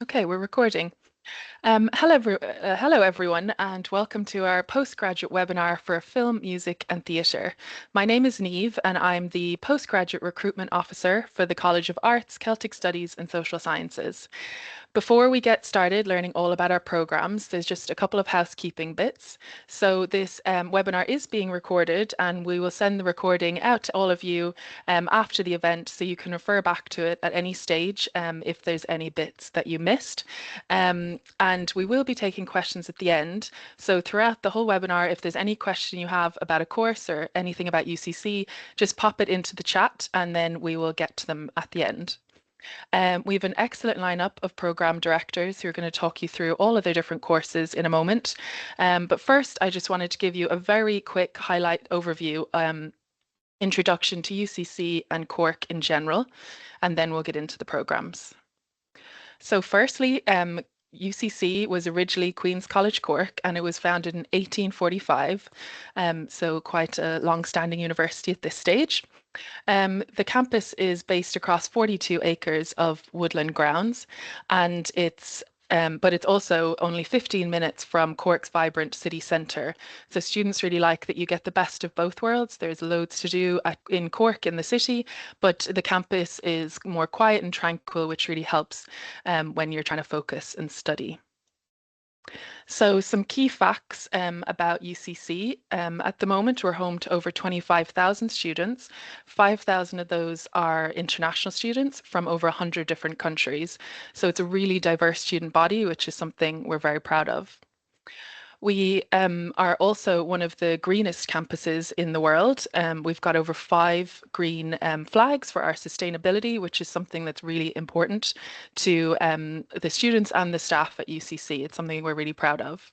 Okay, we're recording. Hello everyone, and welcome to our postgraduate webinar for film, music and theatre. My name is Niamh and I'm the postgraduate recruitment officer for the College of Arts, Celtic Studies and Social Sciences. Before we get started learning all about our programs, there's just a couple of housekeeping bits. So this webinar is being recorded and we will send the recording out to all of you after the event so you can refer back to it at any stage if there's any bits that you missed. And we will be taking questions at the end. So throughout the whole webinar, if there's any question you have about a course or anything about UCC, just pop it into the chat and then we will get to them at the end. We have an excellent lineup of program directors who are going to talk you through all of their different courses in a moment. But first, I just wanted to give you a very quick highlight overview, introduction to UCC and Cork in general, and then we'll get into the programs. So firstly, UCC was originally Queen's College Cork and it was founded in 1845, so quite a long-standing university at this stage. The campus is based across 42 acres of woodland grounds, and but it's also only 15 minutes from Cork's vibrant city centre. So students really like that you get the best of both worlds. There's loads to do in Cork in the city, but the campus is more quiet and tranquil, which really helps when you're trying to focus and study. So some key facts about UCC. At the moment, we're home to over 25,000 students. 5,000 of those are international students from over 100 different countries. So it's a really diverse student body, which is something we're very proud of. We are also one of the greenest campuses in the world. We've got over 5 green flags for our sustainability, which is something that's really important to the students and the staff at UCC. It's something we're really proud of.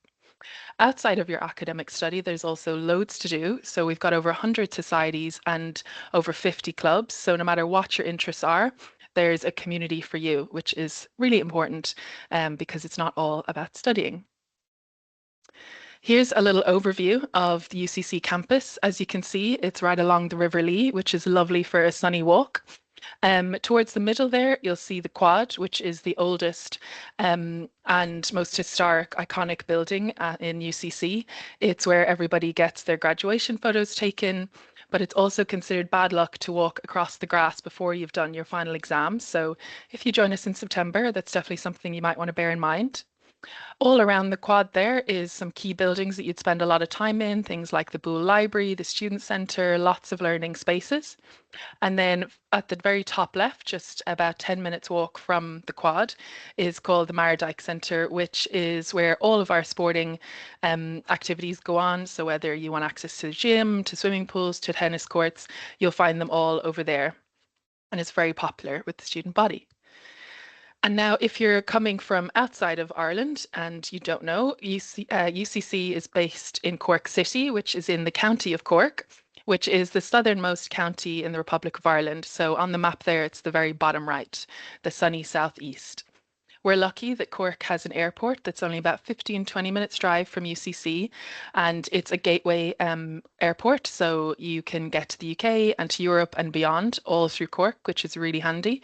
Outside of your academic study, there's also loads to do. So we've got over 100 societies and over 50 clubs. So no matter what your interests are, there's a community for you, which is really important because it's not all about studying. Here's a little overview of the UCC campus. As you can see, it's right along the River Lee, which is lovely for a sunny walk. Towards the middle there, you'll see the quad, which is the oldest and most historic, iconic building in UCC. It's where everybody gets their graduation photos taken, but it's also considered bad luck to walk across the grass before you've done your final exams. So if you join us in September, that's definitely something you might want to bear in mind. All around the quad there is some key buildings that you'd spend a lot of time in, things like the Boole Library, the Student Centre, lots of learning spaces. And then at the very top left, just about 10 minutes walk from the quad, is called the Mardyke Centre, which is where all of our sporting activities go on. So whether you want access to the gym, to swimming pools, to tennis courts, you'll find them all over there. And it's very popular with the student body. And now, if you're coming from outside of Ireland and you don't know, UCC is based in Cork City, which is in the county of Cork, which is the southernmost county in the Republic of Ireland. So on the map there, it's the very bottom right, the sunny southeast. We're lucky that Cork has an airport that's only about 15-20 minutes drive from UCC, and it's a gateway airport, so you can get to the UK and to Europe and beyond all through Cork, which is really handy.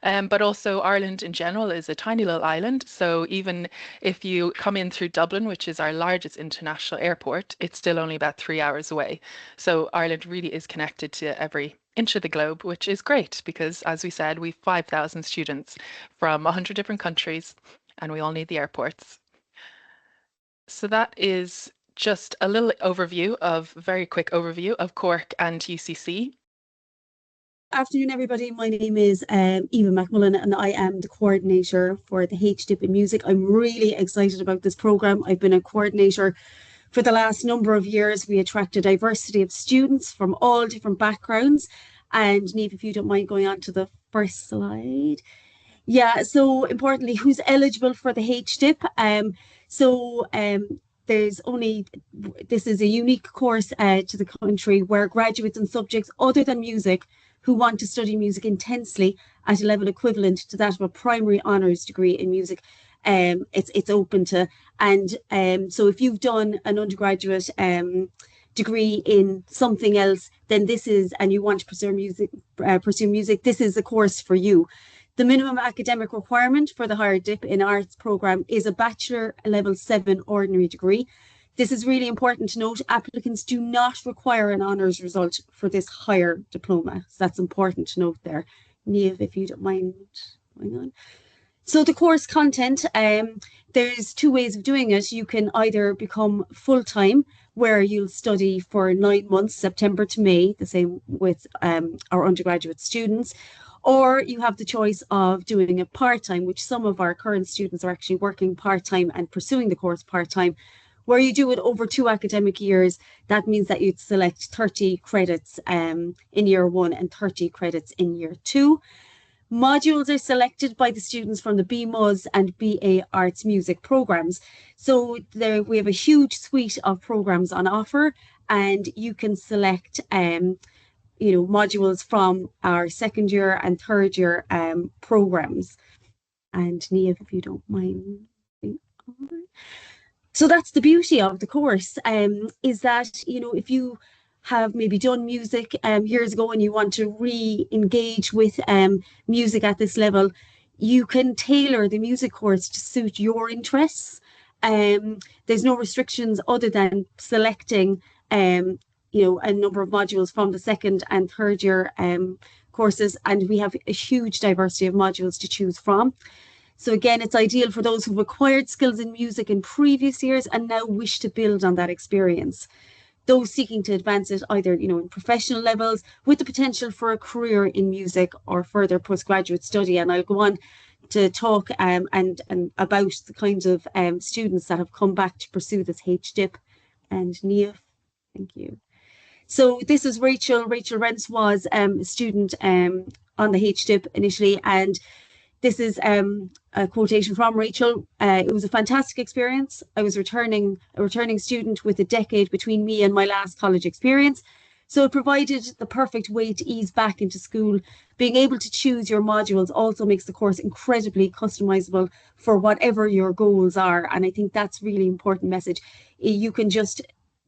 But also Ireland in general is a tiny little island. So even if you come in through Dublin, which is our largest international airport, it's still only about 3 hours away. So Ireland really is connected to every inch of the globe, which is great because, as we said, we've 5,000 students from 100 different countries and we all need the airports. So that is just a little very quick overview of Cork and UCC. Afternoon, everybody. My name is Eva McMullen and I am the coordinator for the HDIP in music. I'm really excited about this programme. I've been a coordinator for the last number of years. We attract a diversity of students from all different backgrounds. And Niamh, if you don't mind going on to the first slide. Yeah, so importantly, who's eligible for the HDIP? This is a unique course to the country where graduates in subjects other than music who want to study music intensely at a level equivalent to that of a primary honours degree in music. It's open to, and so if you've done an undergraduate degree in something else, then and you want to pursue music, this is a course for you. The minimum academic requirement for the higher dip in arts programme is a Bachelor Level 7 ordinary degree. This is really important to note. Applicants do not require an honours result for this higher diploma. So that's important to note there. Niamh, if you don't mind going on. So the course content, there's two ways of doing it. You can either become full-time, where you'll study for 9 months, September to May, the same with our undergraduate students, or you have the choice of doing it part-time, which some of our current students are actually working part-time and pursuing the course part-time, where you do it over 2 academic years. That means that you'd select 30 credits in year 1 and 30 credits in year 2. Modules are selected by the students from the BMUS and BA Arts Music programs. So there we have a huge suite of programs on offer, and you can select modules from our second year and third year programs. And Niamh, if you don't mind. So that's the beauty of the course, is that, if you have maybe done music years ago and you want to re-engage with music at this level, you can tailor the music course to suit your interests. There's no restrictions other than selecting a number of modules from the second and third year courses, and we have a huge diversity of modules to choose from. So again, it's ideal for those who've acquired skills in music in previous years and now wish to build on that experience. Those seeking to advance it either, in professional levels with the potential for a career in music or further postgraduate study. And I'll go on to talk and about the kinds of students that have come back to pursue this HDIP. And Niamh, thank you. So this is Rachel. Rachel Rents was a student on the HDIP initially, and this is a quotation from Rachel. It was a fantastic experience. I was a returning student with a decade between me and my last college experience. So it provided the perfect way to ease back into school. Being able to choose your modules also makes the course incredibly customizable for whatever your goals are. And I think that's really important message. You can just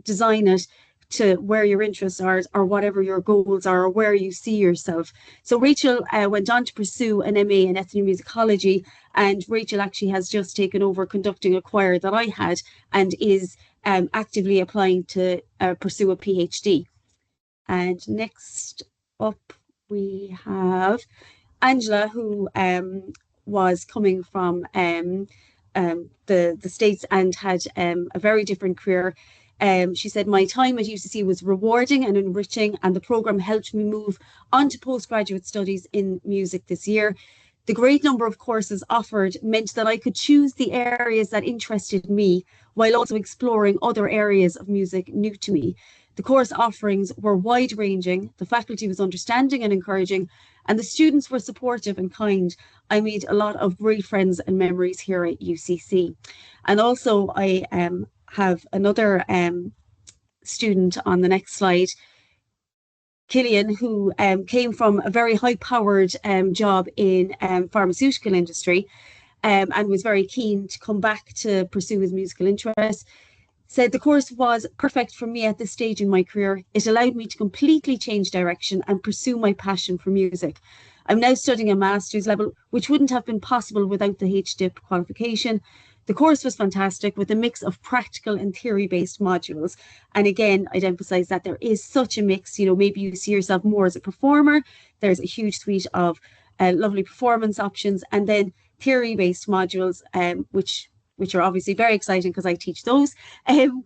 design it to where your interests are or whatever your goals are or where you see yourself. So Rachel went on to pursue an MA in Ethnomusicology, and Rachel actually has just taken over conducting a choir that I had and is actively applying to pursue a PhD. And next up we have Angela, who was coming from the States and had a very different career. She said, my time at UCC was rewarding and enriching, and the programme helped me move on to postgraduate studies in music this year. The great number of courses offered meant that I could choose the areas that interested me while also exploring other areas of music new to me. The course offerings were wide-ranging, the faculty was understanding and encouraging, and the students were supportive and kind. I made a lot of great friends and memories here at UCC. And also I have another student on the next slide, Killian, who came from a very high-powered job in pharmaceutical industry and was very keen to come back to pursue his musical interests. Said the course was perfect for me at this stage in my career. It allowed me to completely change direction and pursue my passion for music. I'm now studying a master's level, which wouldn't have been possible without the HDIP qualification. The course was fantastic with a mix of practical and theory-based modules. And again, I'd emphasize that there is such a mix. Maybe you see yourself more as a performer. There's a huge suite of lovely performance options, and then theory-based modules, which are obviously very exciting because I teach those,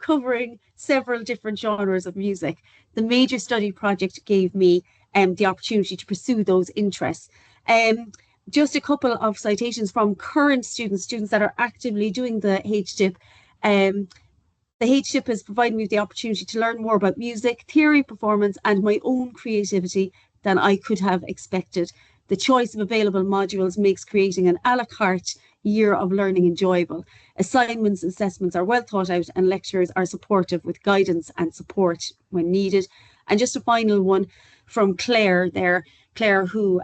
covering several different genres of music. The major study project gave me the opportunity to pursue those interests. Just a couple of citations from current students that are actively doing the HDIP. The HDIP has provided me with the opportunity to learn more about music, theory, performance, and my own creativity than I could have expected. The choice of available modules makes creating an a la carte year of learning enjoyable. Assignments, assessments are well thought out, and lecturers are supportive with guidance and support when needed. And just a final one from Claire there. Claire, who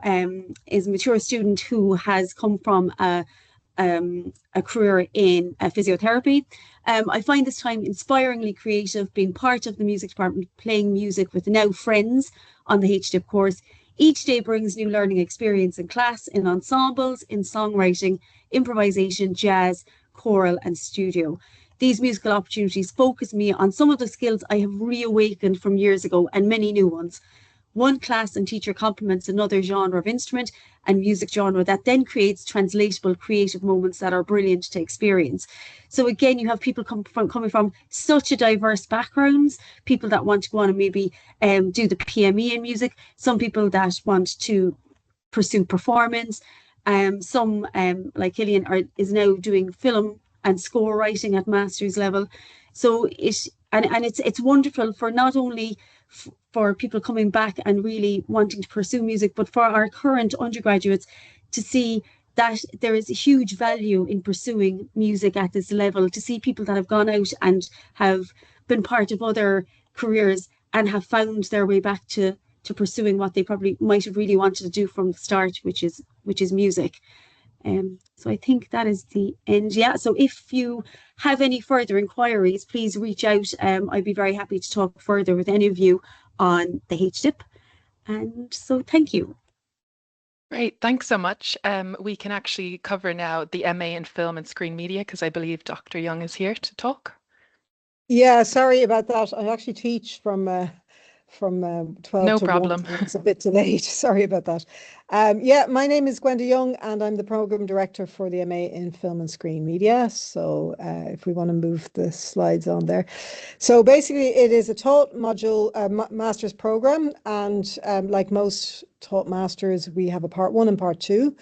is a mature student who has come from a career in physiotherapy. I find this time inspiringly creative, being part of the music department, playing music with now friends on the HDIP course. Each day brings new learning experience in class, in ensembles, in songwriting, improvisation, jazz, choral, and studio. These musical opportunities focus me on some of the skills I have reawakened from years ago and many new ones. One class and teacher complements another genre of instrument and music genre that then creates translatable creative moments that are brilliant to experience. So again, you have people coming from such a diverse backgrounds, people that want to go on and maybe do the PME in music, some people that want to pursue performance. Some like Killian is now doing film and score writing at master's level. So it's wonderful for not only for people coming back and really wanting to pursue music, but for our current undergraduates to see that there is a huge value in pursuing music at this level, to see people that have gone out and have been part of other careers and have found their way back to pursuing what they probably might have really wanted to do from the start, which is music. So I think that is the end. Yeah. So if you have any further inquiries, please reach out. I'd be very happy to talk further with any of you on the HDIP. And so thank you. Great, thanks so much. We can actually cover now the MA in Film and Screen Media because I believe Dr. Young is here to talk. Yeah, sorry about that. I actually teach from 12 No to 1. problem. So it's a bit delayed. Sorry about that. Yeah, my name is Gwenda Young and I'm the Program Director for the MA in Film and Screen Media. So if we want to move the slides on there. So basically it is a taught module master's program, and like most taught masters, we have a part 1 and part 2.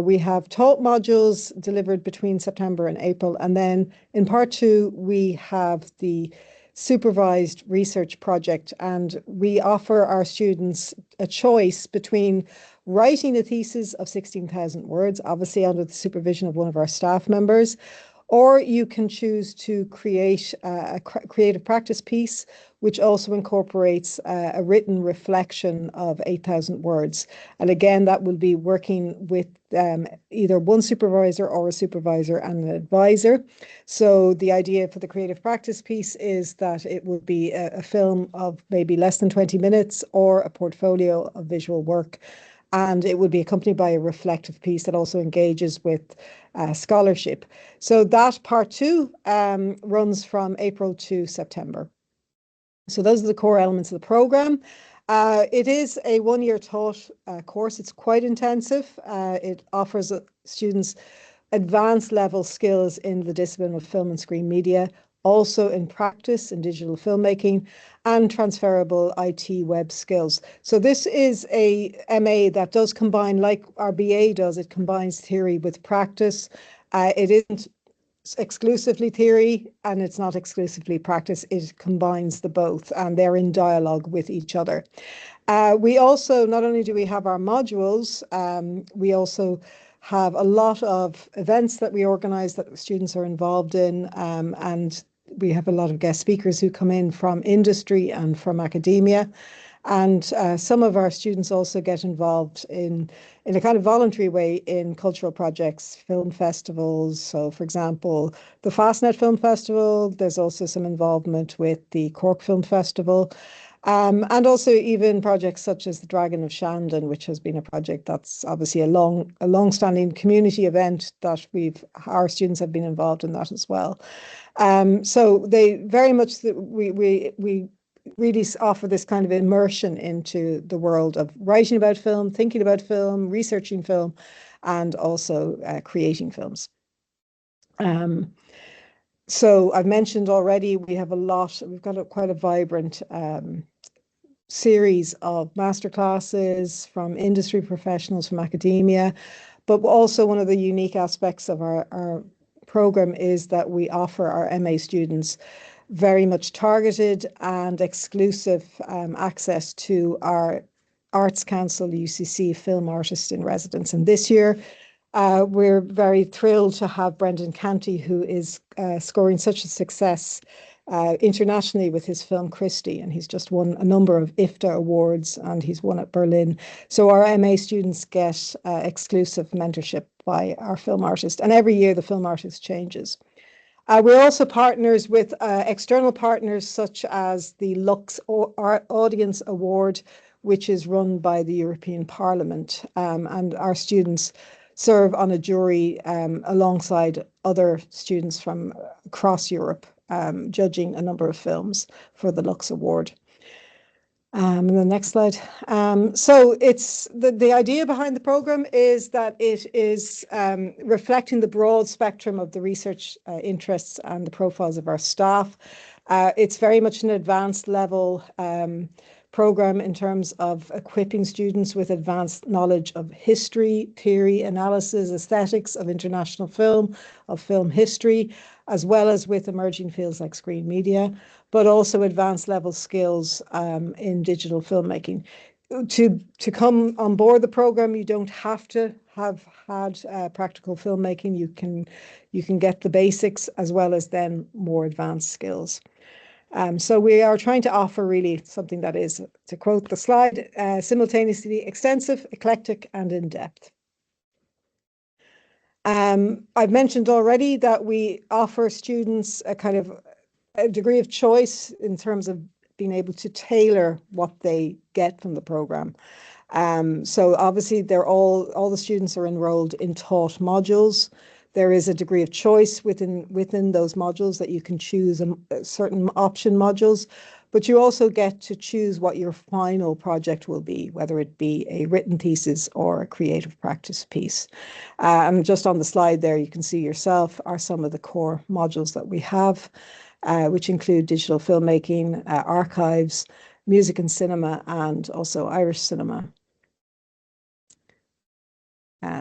We have taught modules delivered between September and April, and then in part 2 we have the supervised research project, and we offer our students a choice between writing a thesis of 16,000 words, obviously under the supervision of one of our staff members, or you can choose to create a creative practice piece, which also incorporates a written reflection of 8,000 words. And again, that will be working with either one supervisor or a supervisor and an advisor. So the idea for the creative practice piece is that it would be a film of maybe less than 20 minutes or a portfolio of visual work. And it would be accompanied by a reflective piece that also engages with scholarship. So that part 2 runs from April to September. So those are the core elements of the program. It is a 1-year taught course. It's quite intensive. It offers students advanced level skills in the discipline of film and screen media, also in practice in digital filmmaking, and transferable IT web skills. So this is a MA that does combine, like our BA does, it combines theory with practice. It isn't exclusively theory and it's not exclusively practice. It combines the both and they're in dialogue with each other. We also, not only do we have our modules, we also have a lot of events that we organize that students are involved in, and we have a lot of guest speakers who come in from industry and from academia. And some of our students also get involved in a kind of voluntary way in cultural projects, film festivals. So, for example, the Fastnet Film Festival, there's also some involvement with the Cork Film Festival, and also even projects such as the Dragon of Shandon, which has been a project that's obviously a long-standing community event that our students have been involved in that as well. So they very much, we really offer this kind of immersion into the world of writing about film, thinking about film, researching film, and also creating films. So I've mentioned already, we've got quite a vibrant series of masterclasses from industry professionals, from academia, but also one of the unique aspects of our program is that we offer our MA students very much targeted and exclusive access to our Arts Council UCC Film Artist in Residence. And this year, we're very thrilled to have Brendan Canty, who is scoring such a success internationally with his film Christie, and he's just won a number of IFTA awards and he's won at Berlin. So our MA students get exclusive mentorship by our film artist, and every year the film artist changes. We're also partners with external partners such as the Lux Audience Award, which is run by the European Parliament. And our students serve on a jury alongside other students from across Europe, judging a number of films for the Lux Award. And the next slide. So it's the idea behind the program is that it is reflecting the broad spectrum of the research interests and the profiles of our staff. It's very much an advanced level program in terms of equipping students with advanced knowledge of history, theory, analysis, aesthetics of international film, of film history, as well as with emerging fields like screen media, but also advanced level skills in digital filmmaking. To come on board the program, you don't have to have had practical filmmaking. You can get the basics as well as then more advanced skills. So we are trying to offer really something that is, to quote the slide, simultaneously extensive, eclectic, and in-depth. I've mentioned already that we offer students a kind of a degree of choice in terms of being able to tailor what they get from the program. So obviously all the students are enrolled in taught modules. There is a degree of choice within those modules that you can choose certain option modules, but you also get to choose what your final project will be, whether it be a written thesis or a creative practice piece. And just on the slide there, you can see yourself are some of the core modules that we have, which include digital filmmaking, archives, music and cinema, and also Irish cinema.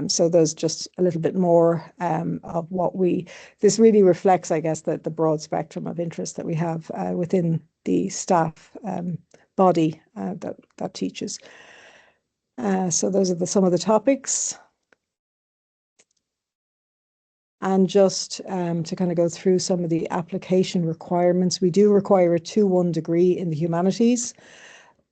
So there's just a little bit more of what this really reflects, I guess, the broad spectrum of interest that we have within the staff body that teaches. So those are some of the topics. And just to kind of go through some of the application requirements, we do require a 2-1 degree in the humanities.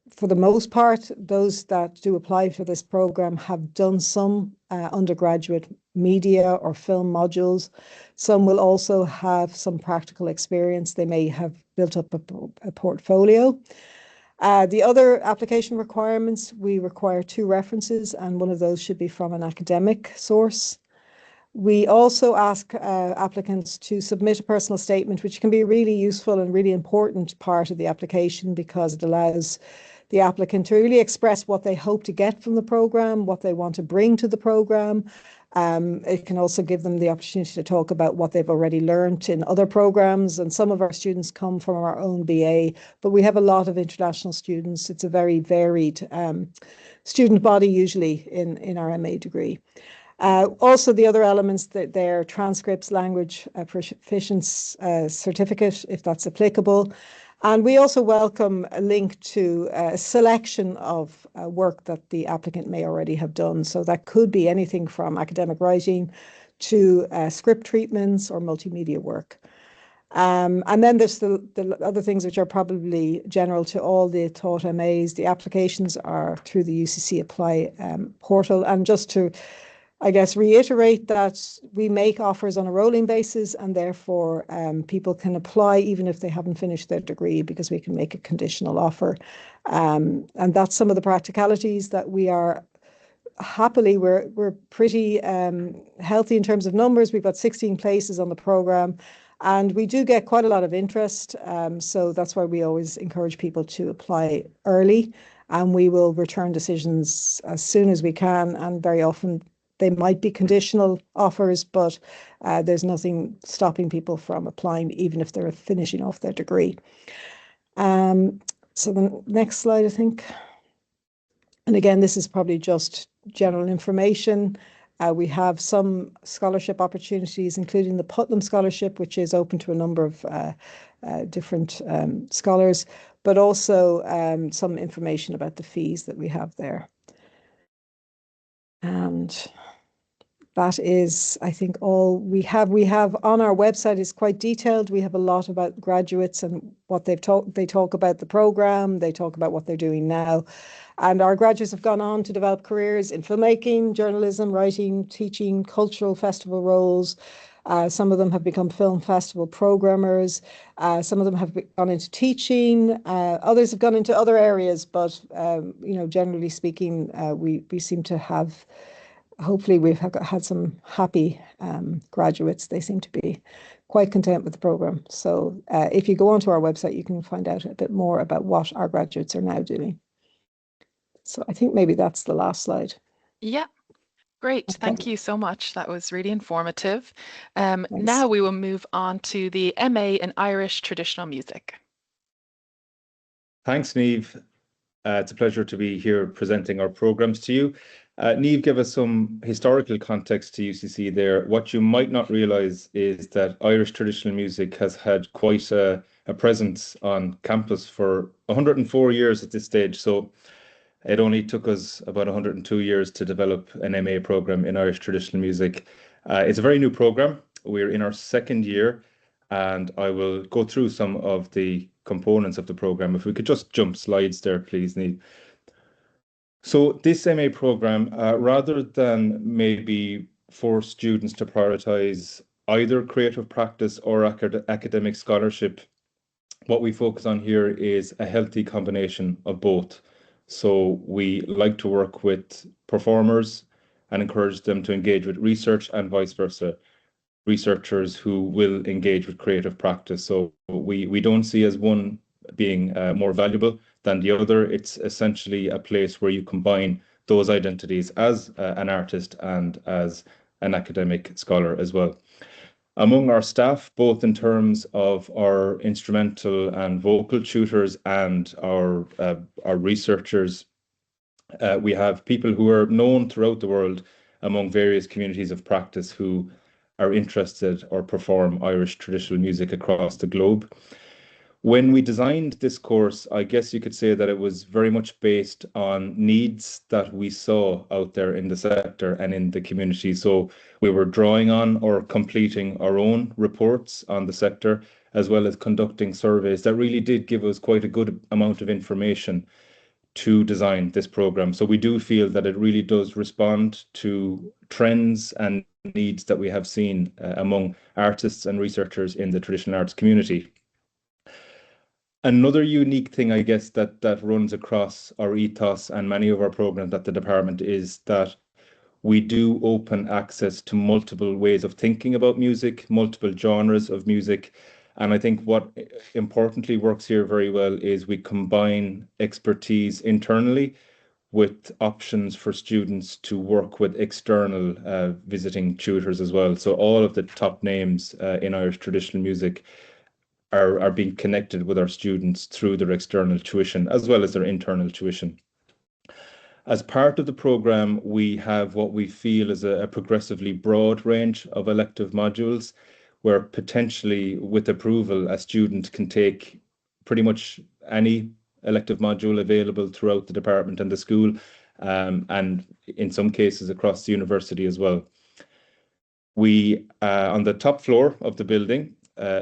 For the most part, those that do apply for this program have done some undergraduate media or film modules. Some will also have some practical experience. They may have built up a portfolio. The other application requirements, we require 2 references, and one of those should be from an academic source. We also ask applicants to submit a personal statement, which can be a really useful and really important part of the application because it allows the applicant to really express what they hope to get from the program, what they want to bring to the program. It can also give them the opportunity to talk about what they've already learned in other programs. And some of our students come from our own BA, but we have a lot of international students. It's a very varied student body usually in our MA degree. Also, the other elements that they're transcripts, language proficiency certificate, if that's applicable. And we also welcome a link to a selection of work that the applicant may already have done. So that could be anything from academic writing to script treatments or multimedia work. And then there's the other things which are probably general to all the taught MAs. The applications are through the UCC Apply portal. And just to, I guess, reiterate that we make offers on a rolling basis, and therefore people can apply even if they haven't finished their degree, because we can make a conditional offer. And that's some of the practicalities that we are happily, we're pretty healthy in terms of numbers. We've got 16 places on the program, and we do get quite a lot of interest. So that's why we always encourage people to apply early, and we will return decisions as soon as we can. And very often they might be conditional offers, but there's nothing stopping people from applying, even if they're finishing off their degree. So the next slide, I think. And again, this is probably just general information. We have some scholarship opportunities, including the Putnam Scholarship, which is open to a number of different scholars, but also some information about the fees that we have there. And that is, I think, all we have. We have on our website is quite detailed. We have a lot about graduates and what they talk about the program. They talk about what they're doing now. And our graduates have gone on to develop careers in filmmaking, journalism, writing, teaching, cultural festival roles, Some of them have become film festival programmers. Some of them have gone into teaching. Others have gone into other areas, but generally speaking, we seem to have. Hopefully, we've had some happy graduates. They seem to be quite content with the program. So if you go onto our website, you can find out a bit more about what our graduates are now doing. So I think maybe that's the last slide. Yeah, great. Okay. Thank you so much. That was really informative. Thanks. Now we will move on to the MA in Irish Traditional Music. Thanks, Niamh. It's a pleasure to be here presenting our programs to you. Niamh gave us some historical context to UCC there. What you might not realize is that Irish traditional music has had quite a presence on campus for 104 years at this stage. So it only took us about 102 years to develop an MA program in Irish traditional music. It's a very new program. We're in our second year, and I will go through some of the components of the program. If we could just jump slides there, please, Niamh. So this MA program, rather than maybe force students to prioritize either creative practice or academic scholarship, what we focus on here is a healthy combination of both. So we like to work with performers and encourage them to engage with research and vice versa. Researchers who will engage with creative practice. So we don't see as one being more valuable than the other. It's essentially a place where you combine those identities as an artist and as an academic scholar as well. Among our staff, both in terms of our instrumental and vocal tutors and our researchers, we have people who are known throughout the world among various communities of practice who are interested or perform Irish traditional music across the globe. When we designed this course, I guess you could say that it was very much based on needs that we saw out there in the sector and in the community. So we were drawing on or completing our own reports on the sector, as well as conducting surveys that really did give us quite a good amount of information to design this program. So we do feel that it really does respond to trends and needs that we have seen among artists and researchers in the traditional arts community. Another unique thing, I guess, that runs across our ethos and many of our programs at the department is that we do open access to multiple ways of thinking about music, multiple genres of music. And I think what importantly works here very well is we combine expertise internally with options for students to work with external visiting tutors as well. So all of the top names in Irish traditional music are being connected with our students through their external tuition as well as their internal tuition. As part of the program, we have what we feel is a progressively broad range of elective modules where potentially with approval, a student can take pretty much any elective module available throughout the department and the school, and in some cases across the university as well. We, on the top floor of the building,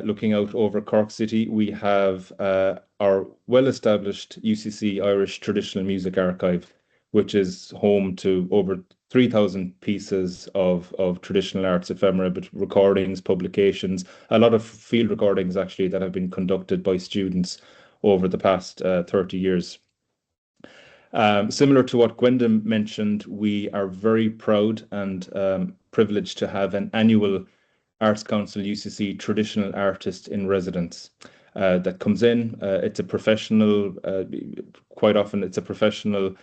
looking out over Cork City, we have our well-established UCC Irish Traditional Music Archive, which is home to over 3,000 pieces of traditional arts ephemera, but recordings, publications, a lot of field recordings actually that have been conducted by students over the past 30 years. Similar to what Gwenda mentioned, we are very proud and privileged to have an annual Arts Council UCC Traditional Artist in Residence that comes in. It's a professional, quite often it's a professional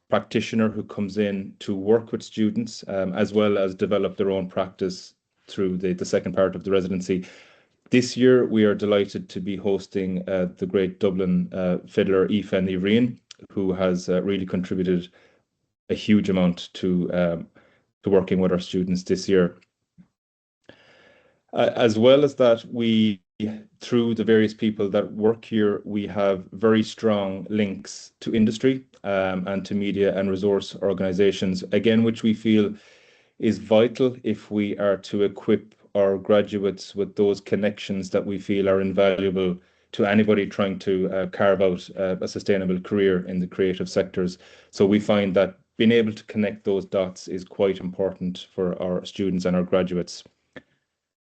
practitioner who comes in to work with students as well as develop their own practice through the second part of the residency. This year, we are delighted to be hosting the great Dublin fiddler Aoife Ní Riain, who has really contributed a huge amount to working with our students this year. As well as that, we, through the various people that work here, we have very strong links to industry and to media and resource organizations, again, which we feel is vital if we are to equip our graduates with those connections that we feel are invaluable to anybody trying to carve out a sustainable career in the creative sectors. So we find that being able to connect those dots is quite important for our students and our graduates.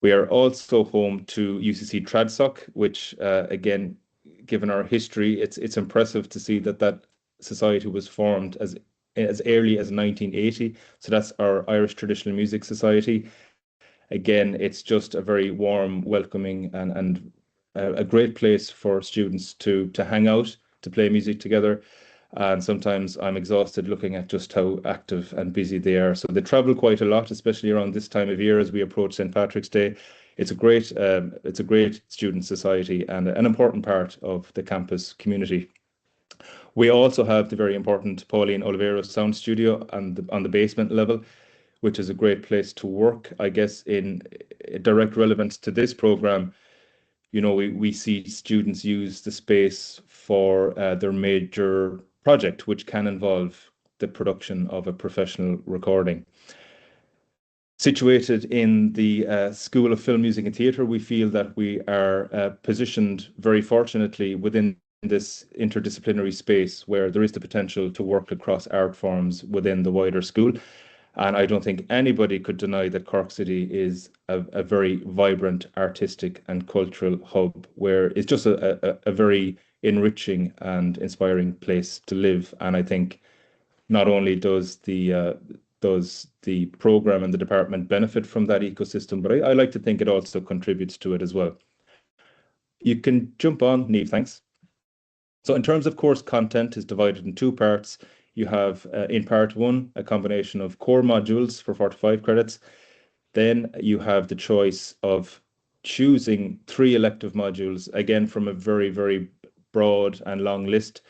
We are also home to UCC Tradsoc, which again, given our history, it's impressive to see that society was formed as early as 1980. So that's our Irish Traditional Music Society. Again, it's just a very warm, welcoming, and a great place for students to hang out, to play music together. And sometimes I'm exhausted looking at just how active and busy they are. So they travel quite a lot, especially around this time of year as we approach St. Patrick's Day. It's a great student society and an important part of the campus community. We also have the very important Pauline Oliveira Sound Studio on the basement level, which is a great place to work. I guess in direct relevance to this program, we see students use the space for their major project, which can involve the production of a professional recording. Situated in the School of Film, Music and Theatre, we feel that we are positioned very fortunately within this interdisciplinary space where there is the potential to work across art forms within the wider school. And I don't think anybody could deny that Cork City is a very vibrant artistic and cultural hub where it's just a very enriching and inspiring place to live. And I think not only does the program and the department benefit from that ecosystem, but I like to think it also contributes to it as well. You can jump on, Niamh, thanks. So in terms of course content is divided in two parts. You have in part one, a combination of core modules for 45 credits. Then you have the choice of choosing 3 elective modules, again, from a very, very broad and long list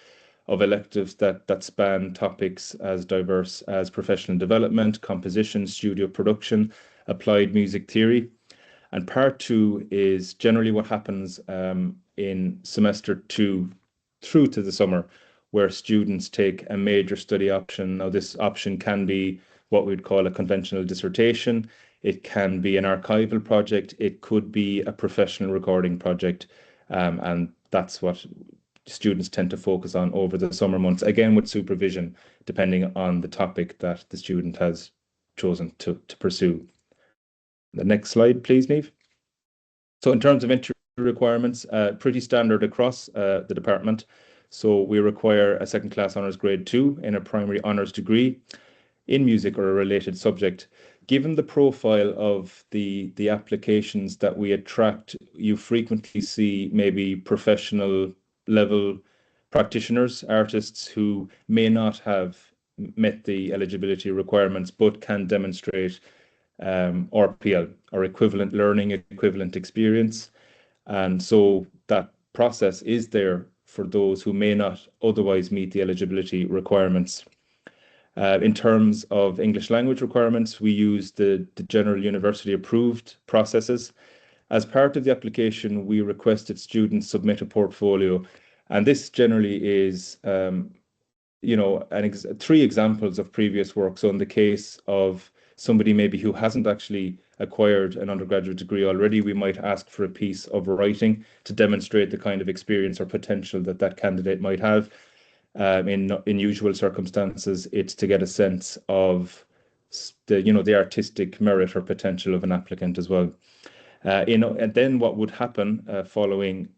of electives that span topics as diverse as professional development, composition, studio production, applied music theory. And part 2 is generally what happens in semester 2 through to the summer, where students take a major study option. Now, this option can be what we'd call a conventional dissertation. It can be an archival project. It could be a professional recording project. And that's what students tend to focus on over the summer months, again, with supervision, depending on the topic that the student has chosen to pursue. The next slide, please, Niamh. So in terms of entry requirements, pretty standard across the department. So we require a second class honours grade 2 in a primary honours degree in music or a related subject. Given the profile of the applications that we attract, you frequently see maybe professional level practitioners, artists who may not have met the eligibility requirements, but can demonstrate RPL or equivalent learning, equivalent experience. And so that process is there for those who may not otherwise meet the eligibility requirements. In terms of English language requirements, we use the general university approved processes. As part of the application, we requested students submit a portfolio, and this generally is 3 examples of previous work. So in the case of somebody maybe who hasn't actually acquired an undergraduate degree already, we might ask for a piece of writing to demonstrate the kind of experience or potential that candidate might have. In usual circumstances, it's to get a sense of the artistic merit or potential of an applicant as well. And then what would happen following,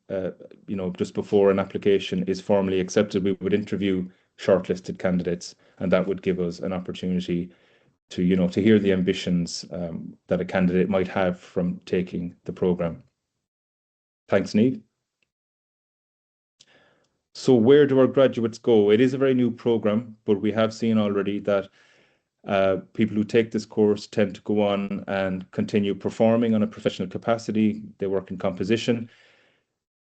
just before an application is formally accepted, we would interview shortlisted candidates, and that would give us an opportunity to hear the ambitions that a candidate might have from taking the program. Thanks, Niamh. So where do our graduates go? It is a very new program, but we have seen already that people who take this course tend to go on and continue performing on a professional capacity. They work in composition.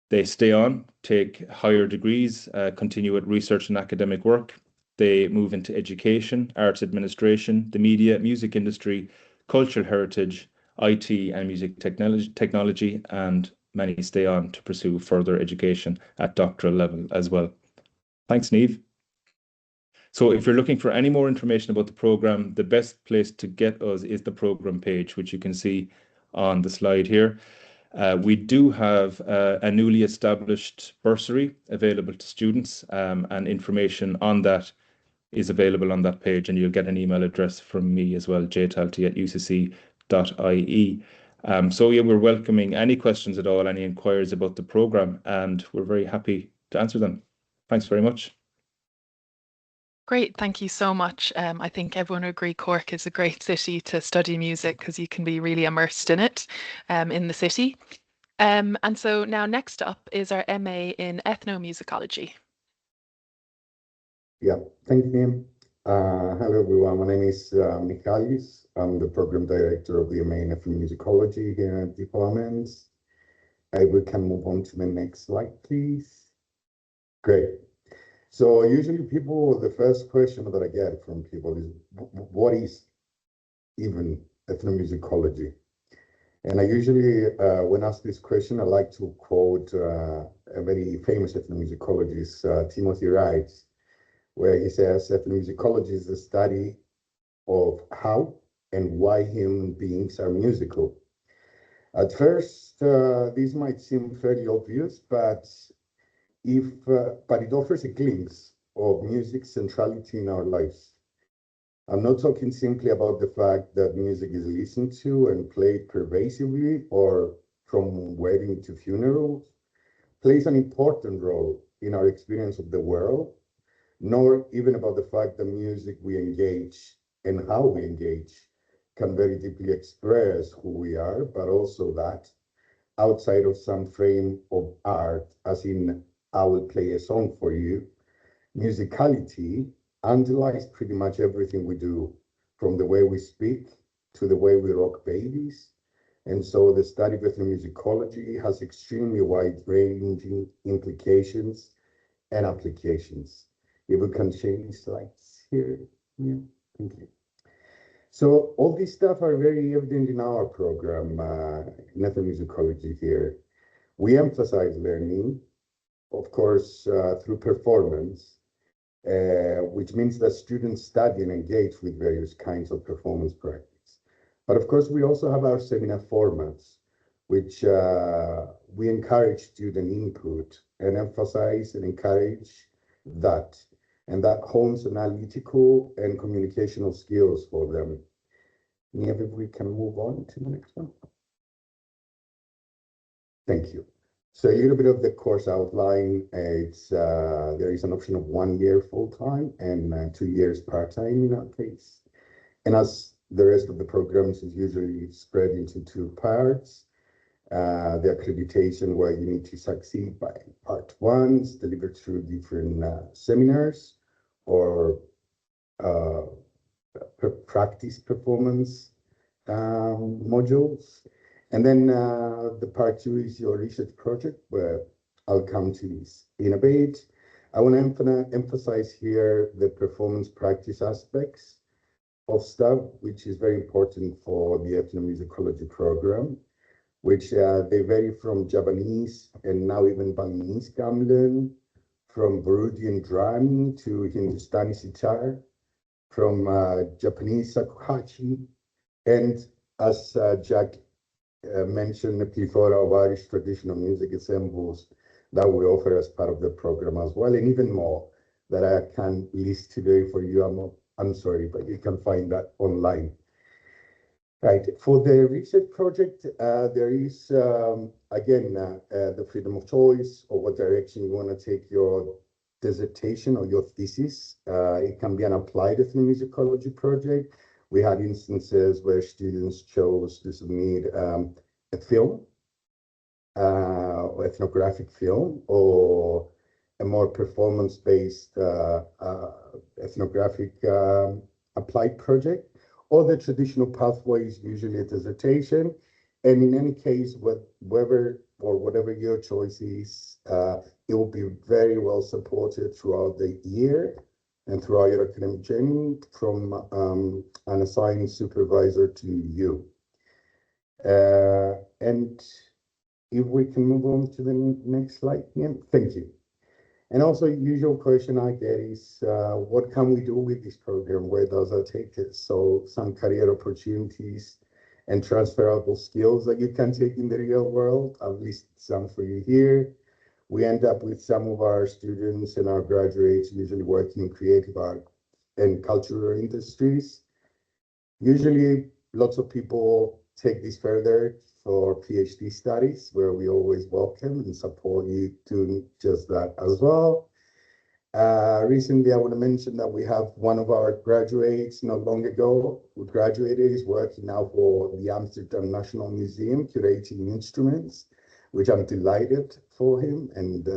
They stay on, take higher degrees, continue with research and academic work. They move into education, arts administration, the media, music industry, cultural heritage, IT and music technology, and many stay on to pursue further education at doctoral level as well. Thanks, Niamh. So if you're looking for any more information about the program, the best place to get us is the program page, which you can see on the slide here. We do have a newly established bursary available to students, and information on that is available on that page, and you'll get an email address from me as well, jtalty@ucc.ie. So yeah, we're welcoming any questions at all, any inquiries about the programme, and we're very happy to answer them. Thanks very much. Great, thank you so much. I think everyone would agree Cork is a great city to study music because you can be really immersed in it, in the city. And so now next up is our MA in Ethnomusicology. Yeah, thank you. Hello everyone, my name is Michalis. I'm the program director of the MA in Ethnomusicology here at department. We can move on to the next slide, please. Great. So usually the first question that I get from people is, what is even ethnomusicology? And I usually, when asked this question, I like to quote a very famous ethnomusicologist, Timothy Wright, where he says ethnomusicology is the study of how and why human beings are musical. At first, this might seem fairly obvious, but it offers a glimpse of music's centrality in our lives. I'm not talking simply about the fact that music is listened to and played pervasively, or from wedding to funerals, plays an important role in our experience of the world, nor even about the fact that music we engage and how we engage can very deeply express who we are, but also that outside of some frame of art, as in I will play a song for you, musicality underlies pretty much everything we do, from the way we speak to the way we rock babies. And so the study of ethnomusicology has extremely wide-ranging implications and applications. If we can change slides here. Yeah, thank you. So all these stuff are very evident in our program, in ethnomusicology here. We emphasize learning, of course, through performance, which means that students study and engage with various kinds of performance practice. But of course, we also have our seminar formats, which we encourage student input and emphasize and encourage that, and that hones analytical and communicational skills for them. Maybe we can move on to the next one. Thank you. So a little bit of the course outline. There is an option of 1 year full-time and 2 years part-time in our case. And as the rest of the programs is usually spread into 2 parts. The accreditation, where you need to succeed by part 1 is delivered through different seminars or practice performance modules. And then the part 2 is your research project, where I'll come to this in a bit. I want to emphasize here the performance practice aspects of stuff, which is very important for the ethnomusicology program, which they vary from Japanese and now even Balinese gamelan, from Burundian drumming to Hindustani sitar, from Japanese shakuhachi, and as Jack mentioned, a plethora of Irish traditional music ensembles that we offer as part of the program as well, and even more that I can't list today for you. I'm sorry, but you can find that online. Right. For the research project, there is, again, the freedom of choice of what direction you want to take your dissertation or your thesis. It can be an applied ethnomusicology project. We had instances where students chose to submit a film, or ethnographic film, or a more performance-based ethnographic applied project, or the traditional pathway is usually a dissertation. And in any case, whatever your choice is, it will be very well supported throughout the year and throughout your academic journey from an assigned supervisor to you. And if we can move on to the next slide, yeah, thank you. And also, usual question I get is, what can we do with this program? Where does it take us? So some career opportunities and transferable skills that you can take in the real world. I've listed some for you here. We end up with some of our students and our graduates usually working in creative art and cultural industries. Usually, lots of people take this further for PhD studies, where we always welcome and support you doing just that as well. Recently, I want to mention that we have one of our graduates not long ago who graduated, is working now for the Amsterdam National Museum, curating instruments, which I'm delighted for him, and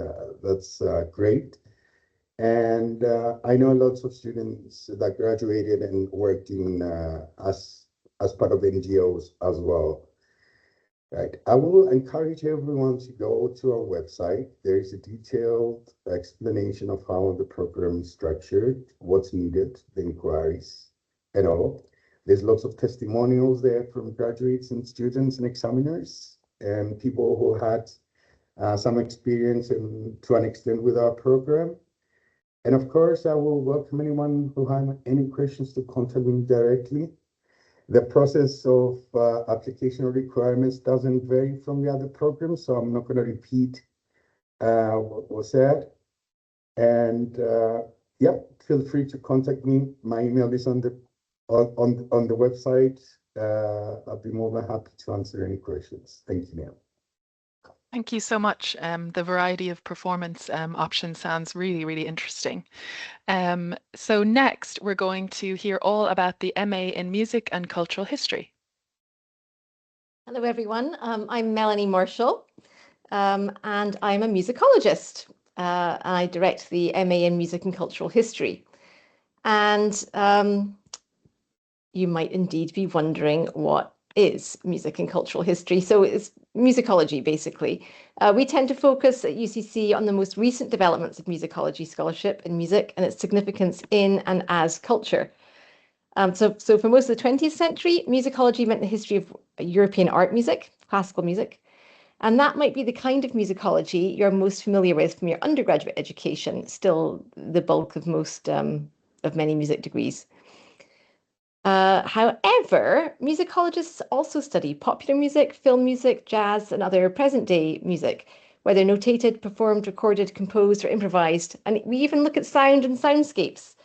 that's great. And I know lots of students that graduated and worked in as part of NGOs as well. Right. I will encourage everyone to go to our website. There is a detailed explanation of how the program is structured, what's needed, the inquiries, and all. There's lots of testimonials there from graduates and students and examiners and people who had some experience to an extent with our program. And of course, I will welcome anyone who has any questions to contact me directly. The process of application requirements doesn't vary from the other programs, so I'm not going to repeat what was said. And yeah, feel free to contact me. My email is on the website. I'll be more than happy to answer any questions. Thank you, Neil. Thank you so much. The variety of performance options sounds really, really interesting. So next, we're going to hear all about the MA in Music and Cultural History. Hello, everyone. I'm Melanie Marshall, and I'm a musicologist. I direct the MA in Music and Cultural History. And you might indeed be wondering, what is music and cultural history? So it's musicology, basically. We tend to focus at UCC on the most recent developments of musicology scholarship in music and its significance in and as culture. So for most of the 20th century, musicology meant the history of European art music, classical music. And that might be the kind of musicology you're most familiar with from your undergraduate education, still the bulk of of many music degrees. However, musicologists also study popular music, film music, jazz, and other present-day music, whether notated, performed, recorded, composed, or improvised. And we even look at sound and soundscapes.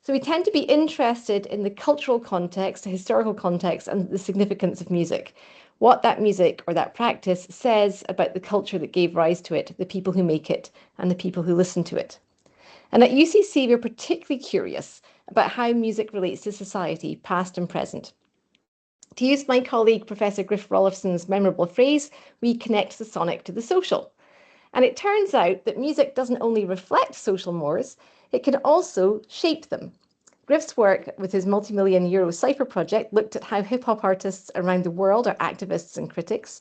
So we tend to be interested in the cultural context, the historical context, and the significance of music. What that music or that practice says about the culture that gave rise to it, the people who make it, and the people who listen to it. And at UCC, we're particularly curious about how music relates to society, past and present. To use my colleague, Professor Griff Rollofson's memorable phrase, we connect the sonic to the social. And it turns out that music doesn't only reflect social mores, it can also shape them. Griff's work with his multi-million euro Cypher project looked at how hip-hop artists around the world are activists and critics.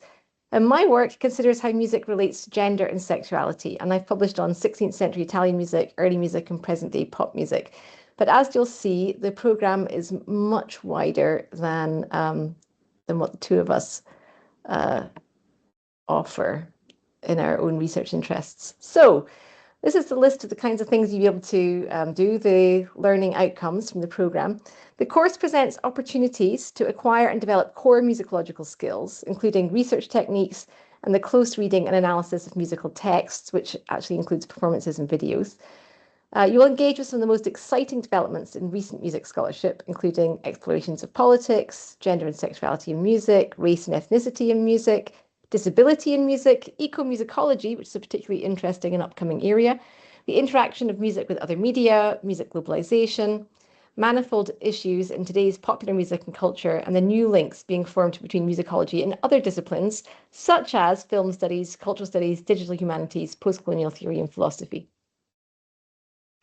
And my work considers how music relates to gender and sexuality. And I've published on 16th century Italian music, early music, and present-day pop music. But as you'll see, the program is much wider than what the two of us offer in our own research interests. So this is the list of the kinds of things you'll be able to do, the learning outcomes from the program. The course presents opportunities to acquire and develop core musicological skills, including research techniques and the close reading and analysis of musical texts, which actually includes performances and videos. You will engage with some of the most exciting developments in recent music scholarship, including explorations of politics, gender and sexuality in music, race and ethnicity in music, disability in music, ecomusicology, which is a particularly interesting and upcoming area, the interaction of music with other media, music globalization, manifold issues in today's popular music and culture, and the new links being formed between musicology and other disciplines, such as film studies, cultural studies, digital humanities, post-colonial theory, and philosophy.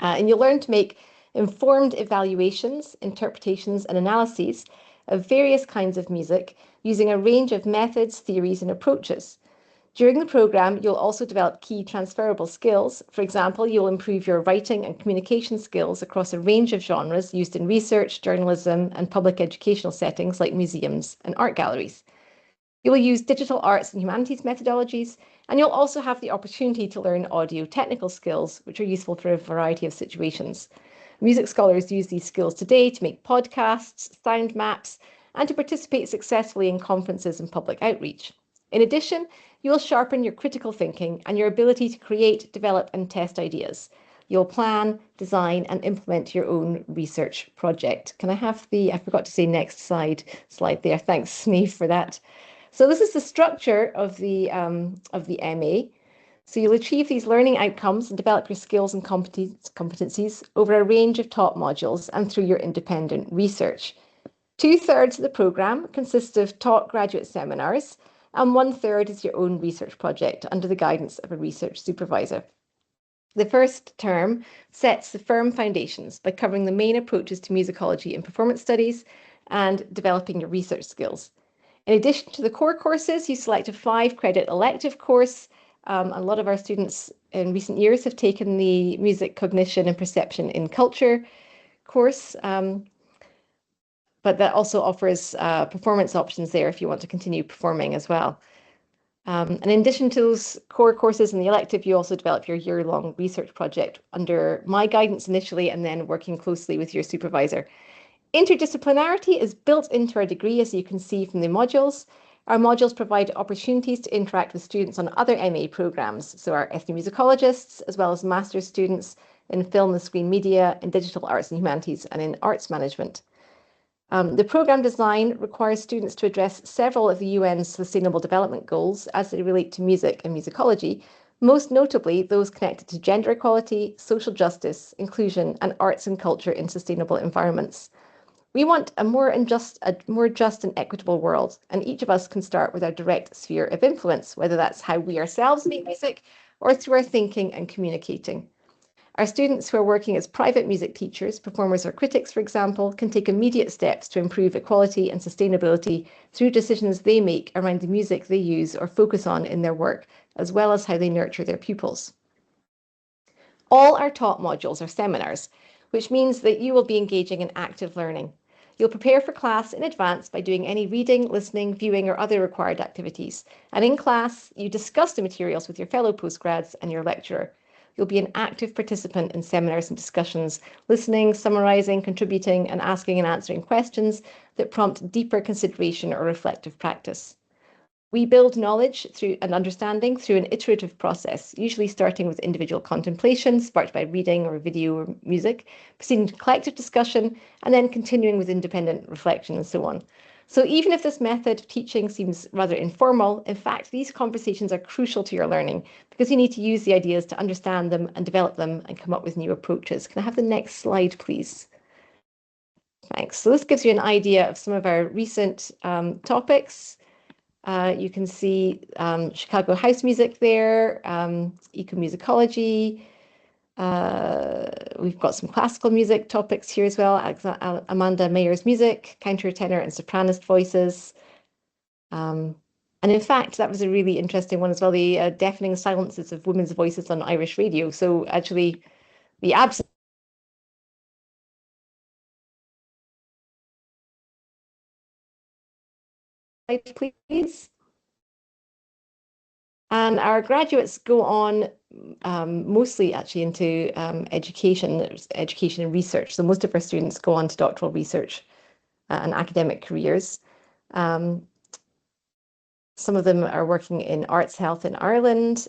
And you'll learn to make informed evaluations, interpretations, and analyses of various kinds of music using a range of methods, theories, and approaches. During the program, you'll also develop key transferable skills. For example, you'll improve your writing and communication skills across a range of genres used in research, journalism, and public educational settings like museums and art galleries. You will use digital arts and humanities methodologies, and you'll also have the opportunity to learn audio technical skills, which are useful for a variety of situations. Music scholars use these skills today to make podcasts, sound maps, and to participate successfully in conferences and public outreach. In addition, you will sharpen your critical thinking and your ability to create, develop, and test ideas. You'll plan, design, and implement your own research project. Can I have I forgot to say next slide there. Thanks, Niamh, for that. So this is the structure of the MA. So you'll achieve these learning outcomes and develop your skills and competencies over a range of top modules and through your independent research. 2/3 of the programme consists of taught graduate seminars, and 1/3 is your own research project under the guidance of a research supervisor. The first term sets the firm foundations by covering the main approaches to musicology and performance studies and developing your research skills. In addition to the core courses, you select a 5-credit elective course. A lot of our students in recent years have taken the Music Cognition and Perception in Culture course, but that also offers performance options there if you want to continue performing as well. And in addition to those core courses in the elective, you also develop your year-long research project under my guidance initially, and then working closely with your supervisor. Interdisciplinarity is built into our degree, as you can see from the modules. Our modules provide opportunities to interact with students on other MA programmes, so our ethnomusicologists, as well as master's students in film and screen media, in digital arts and humanities, and in arts management. The programme design requires students to address several of the UN's Sustainable Development Goals as they relate to music and musicology, most notably those connected to gender equality, social justice, inclusion, and arts and culture in sustainable environments. We want a more just and equitable world, and each of us can start with our direct sphere of influence, whether that's how we ourselves make music or through our thinking and communicating. Our students who are working as private music teachers, performers, or critics, for example, can take immediate steps to improve equality and sustainability through decisions they make around the music they use or focus on in their work, as well as how they nurture their pupils. All our taught modules are seminars, which means that you will be engaging in active learning. You'll prepare for class in advance by doing any reading, listening, viewing, or other required activities. And in class, you discuss the materials with your fellow postgrads and your lecturer. You'll be an active participant in seminars and discussions, listening, summarising, contributing, and asking and answering questions that prompt deeper consideration or reflective practice. We build knowledge and understanding through an iterative process, usually starting with individual contemplation, sparked by reading or video or music, proceeding to collective discussion, and then continuing with independent reflection and so on. So even if this method of teaching seems rather informal, in fact, these conversations are crucial to your learning because you need to use the ideas to understand them and develop them and come up with new approaches. Can I have the next slide, please? Thanks. So this gives you an idea of some of our recent topics. You can see Chicago house music there, ecomusicology. We've got some classical music topics here as well. Amanda Mayer's music, countertenor and sopranost voices. And in fact, that was a really interesting one as well, the deafening silences of women's voices on Irish radio. So actually, the absence. Please. And our graduates go on mostly actually into education and research. So most of our students go on to doctoral research and academic careers. Some of them are working in arts health in Ireland.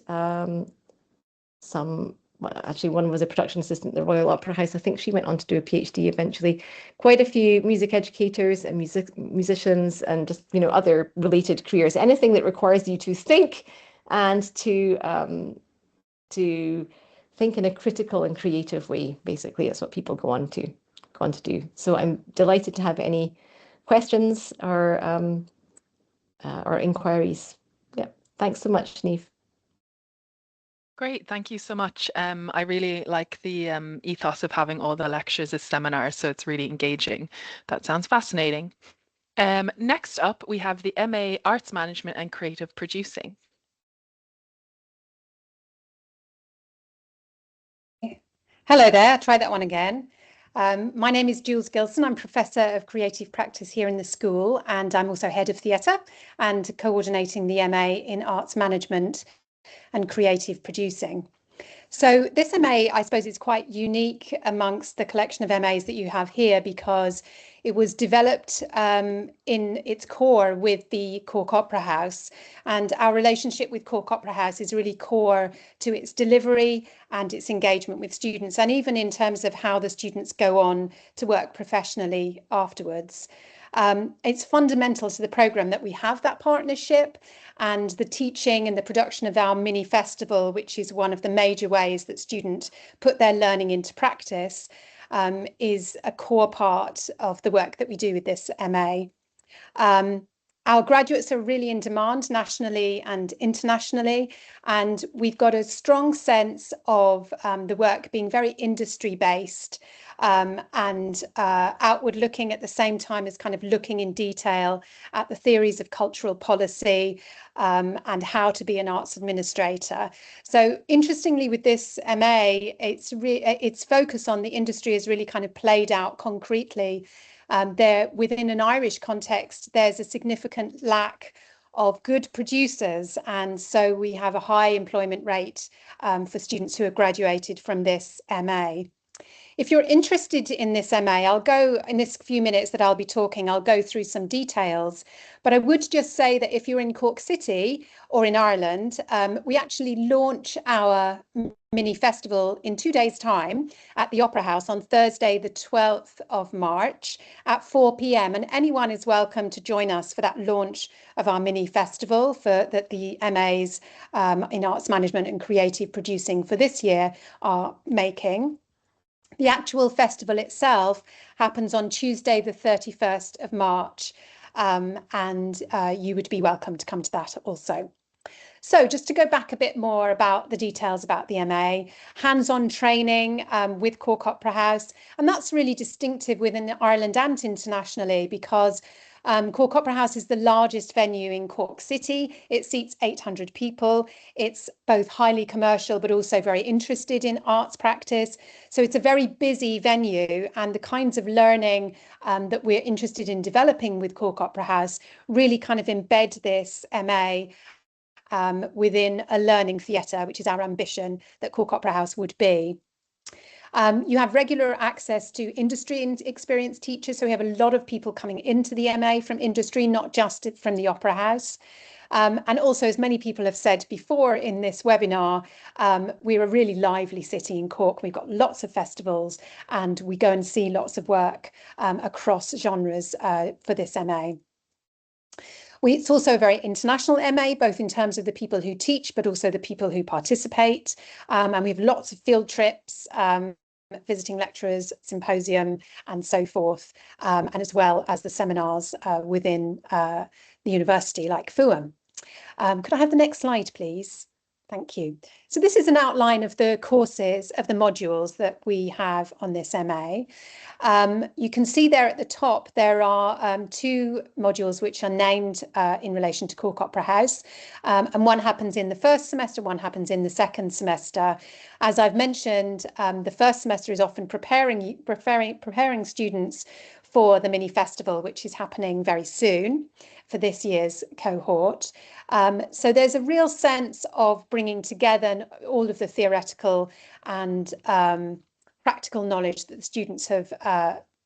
Actually, one was a production assistant at the Royal Opera House. I think she went on to do a PhD eventually. Quite a few music educators and musicians and just, other related careers. Anything that requires you to think and to think in a critical and creative way, basically, is what people go on to do. So I'm delighted to have any questions or inquiries. Yeah, thanks so much, Niamh. Great, thank you so much. I really like the ethos of having all the lectures as seminars, so it's really engaging. That sounds fascinating. Next up, we have the MA Arts Management and Creative Producing. Hello there, I'll try that one again. My name is Jules Gilson. I'm Professor of Creative Practice here in the school, and I'm also Head of Theatre and coordinating the MA in Arts Management and Creative Producing. So this MA, I suppose, is quite unique amongst the collection of MAs that you have here because It was developed in its core with the Cork Opera House, and our relationship with Cork Opera House is really core to its delivery and its engagement with students, and even in terms of how the students go on to work professionally afterwards. It's fundamental to the programme that we have that partnership, and the teaching and the production of our mini festival, which is one of the major ways that students put their learning into practice, is a core part of the work that we do with this MA. Our graduates are really in demand nationally and internationally, and we've got a strong sense of the work being very industry based and outward looking at the same time as kind of looking in detail at the theories of cultural policy and how to be an arts administrator. So interestingly, with this MA, its focus on the industry is really kind of played out concretely. There, within an Irish context, there's a significant lack of good producers, and so we have a high employment rate for students who have graduated from this MA. If you're interested in this MA, I'll go, in this few minutes that I'll be talking, I'll go through some details, but I would just say that if you're in Cork City or in Ireland, we actually launch our mini festival in 2 days' time at the Opera House on Thursday, the 12th of March at 4 p.m. And anyone is welcome to join us for that launch of our mini festival that the MAs in Arts Management and Creative Producing for this year are making. The actual festival itself happens on Tuesday, the 31st of March, and you would be welcome to come to that also. So just to go back a bit more about the details about the MA, hands-on training with Cork Opera House, and that's really distinctive within Ireland and internationally because Cork Opera House is the largest venue in Cork City. It seats 800 people. It's both highly commercial but also very interested in arts practice. So it's a very busy venue, and the kinds of learning that we're interested in developing with Cork Opera House really kind of embed this MA within a learning theatre, which is our ambition that Cork Opera House would be. You have regular access to industry and experienced teachers. So we have a lot of people coming into the MA from industry, not just from the Opera House. And also, as many people have said before in this webinar, we're a really lively city in Cork. We've got lots of festivals and we go and see lots of work across genres for this MA. It's also a very international MA, both in terms of the people who teach, but also the people who participate. And we have lots of field trips, visiting lecturers, symposium, and so forth, and as well as the seminars within the university, like FUAM. Could I have the next slide, please? Thank you. So this is an outline of the courses, of the modules that we have on this MA. You can see there at the top, there are 2 modules which are named in relation to Cork Opera House. And one happens in the first semester, one happens in the second semester. As I've mentioned, the first semester is often preparing students for the mini festival, which is happening very soon for this year's cohort. So there's a real sense of bringing together all of the theoretical and practical knowledge that the students have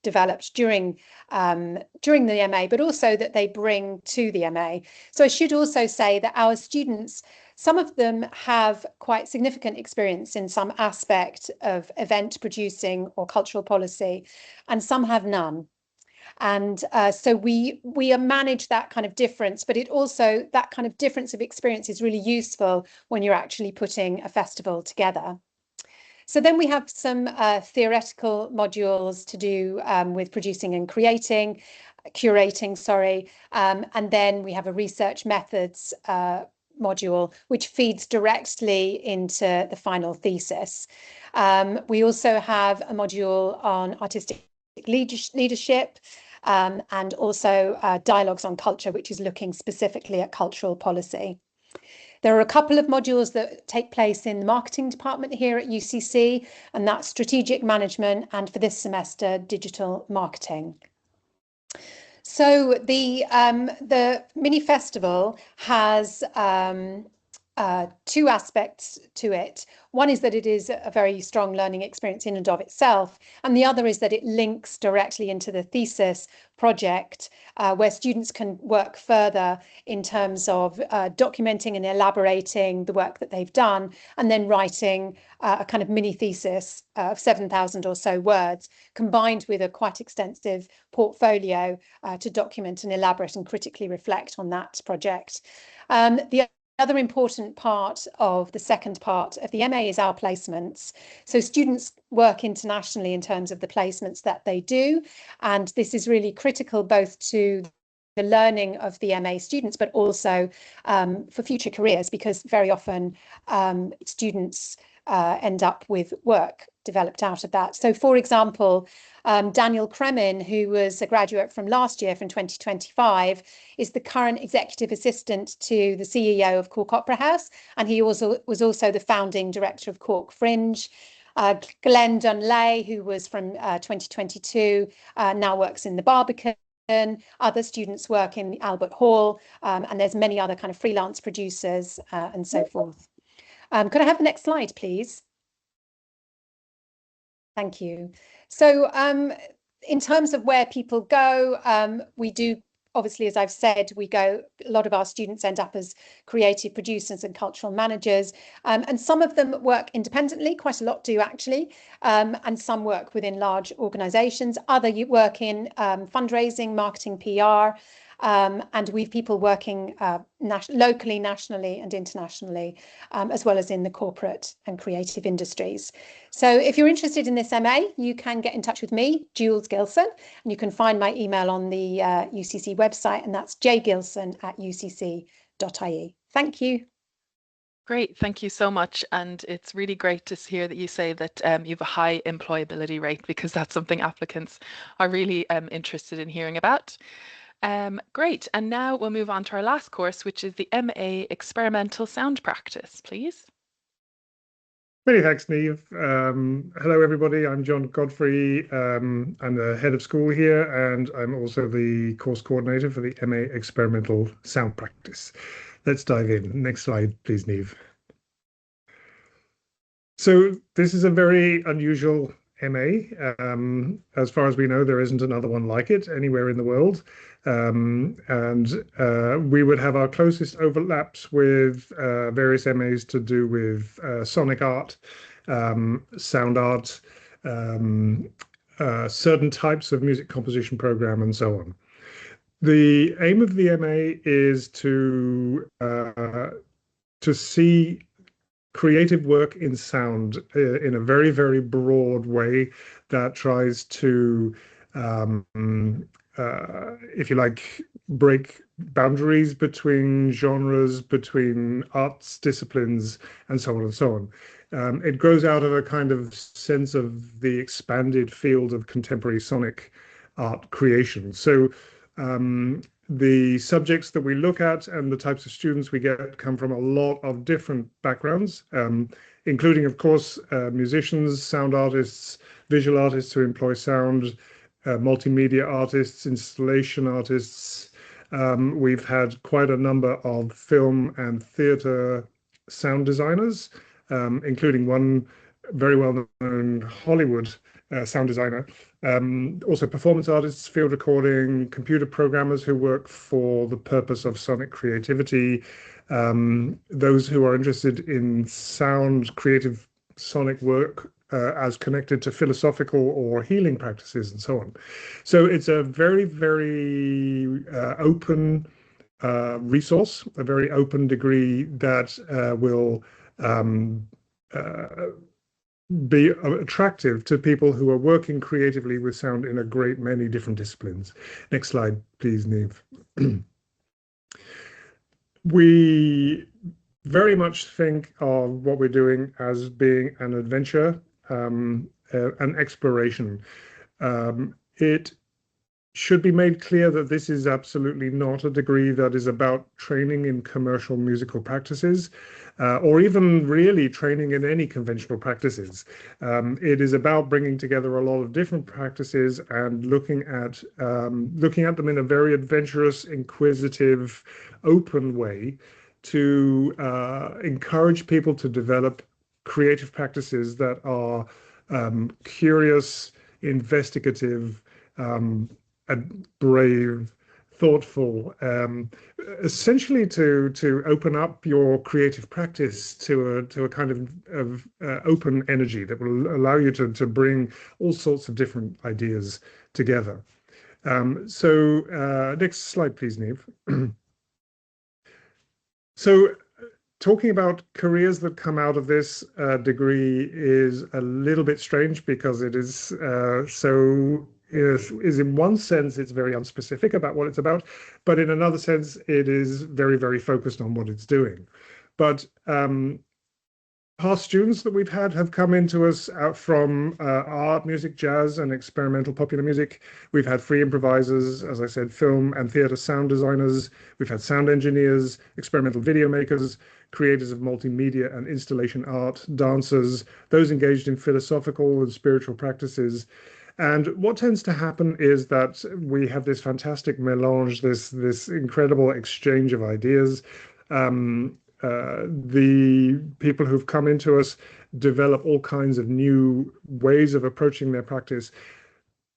developed during the MA, but also that they bring to the MA. So I should also say that our students, some of them have quite significant experience in some aspect of event producing or cultural policy, and some have none. And so we manage that kind of difference, but it also, that kind of difference of experience is really useful when you're actually putting a festival together. So then we have some theoretical modules to do with producing and curating, sorry, and then we have a research methods module, which feeds directly into the final thesis. We also have a module on artistic leadership and also dialogues on culture, which is looking specifically at cultural policy. There are a couple of modules that take place in the marketing department here at UCC, and that's strategic management, and for this semester, digital marketing. So the mini festival has two aspects to it. One is that it is a very strong learning experience in and of itself, and the other is that it links directly into the thesis project, where students can work further in terms of documenting and elaborating the work that they've done, and then writing a kind of mini thesis of 7,000 or so words, combined with a quite extensive portfolio to document and elaborate and critically reflect on that project. The other important part of the second part of the MA is our placements. So students work internationally in terms of the placements that they do, and this is really critical both to the learning of the MA students, but also for future careers, because very often students end up with work developed out of that. So, for example, Daniel Kremin, who was a graduate from last year, from 2025, is the current executive assistant to the CEO of Cork Opera House, and he also was also the founding director of Cork Fringe. Glenn Dunlay, who was from 2022, now works in the Barbican. Other students work in the Albert Hall, and there's many other kind of freelance producers and so forth. Could I have the next slide, please? Thank you. So in terms of where people go, we do, obviously, as I've said, a lot of our students end up as creative producers and cultural managers, and some of them work independently, quite a lot do actually, and some work within large organisations. Other work in fundraising, marketing, PR, and we've people working locally, nationally and internationally, as well as in the corporate and creative industries. So if you're interested in this MA, you can get in touch with me, Jules Gilson, and you can find my email on the UCC website, and that's jgilson@ucc.ie. Thank you. Great, thank you so much. And it's really great to hear that you say that you have a high employability rate, because that's something applicants are really interested in hearing about. Great, and now we'll move on to our last course, which is the MA Experimental Sound Practice, please. Many thanks, Niamh. Hello, everybody. I'm John Godfrey. I'm the head of school here, and I'm also the course coordinator for the MA Experimental Sound Practice. Let's dive in. Next slide, please, Niamh. So this is a very unusual MA. As far as we know, there isn't another one like it anywhere in the world. We would have our closest overlaps with various MAs to do with sonic art, sound art, certain types of music composition program, and so on. The aim of the MA is to see creative work in sound in a very, very broad way that tries to, if you like, break boundaries between genres, between arts disciplines, and so on and so on. It grows out of a kind of sense of the expanded field of contemporary sonic art creation. So the subjects that we look at and the types of students we get come from a lot of different backgrounds, including, of course, musicians, sound artists, visual artists who employ sound, multimedia artists, installation artists. We've had quite a number of film and theatre sound designers, including one very well-known Hollywood sound designer. Also performance artists, field recording, computer programmers who work for the purpose of sonic creativity, those who are interested in sound, creative sonic work as connected to philosophical or healing practices, and so on. So it's a very, very open resource, a very open degree that will be attractive to people who are working creatively with sound in a great many different disciplines. Next slide, please, Niamh. We very much think of what we're doing as being an adventure, an exploration. It should be made clear that this is absolutely not a degree that is about training in commercial musical practices, or even really training in any conventional practices. It is about bringing together a lot of different practices and looking at them in a very adventurous, inquisitive, open way to encourage people to develop creative practices that are curious, investigative, and brave, thoughtful, essentially to open up your creative practice to a kind of open energy that will allow you to bring all sorts of different ideas together. Next slide, please, Neve. So talking about careers that come out of this degree is a little bit strange because it is is in one sense it's very unspecific about what it's about, but in another sense it is very, very focused on what it's doing. But past students that we've had have come into us out from art, music, jazz, and experimental popular music. We've had free improvisers, as I said, film and theatre sound designers. We've had sound engineers, experimental video makers, creators of multimedia and installation art, dancers, those engaged in philosophical and spiritual practices. And what tends to happen is that we have this fantastic melange, this incredible exchange of ideas. The people who've come into us develop all kinds of new ways of approaching their practice.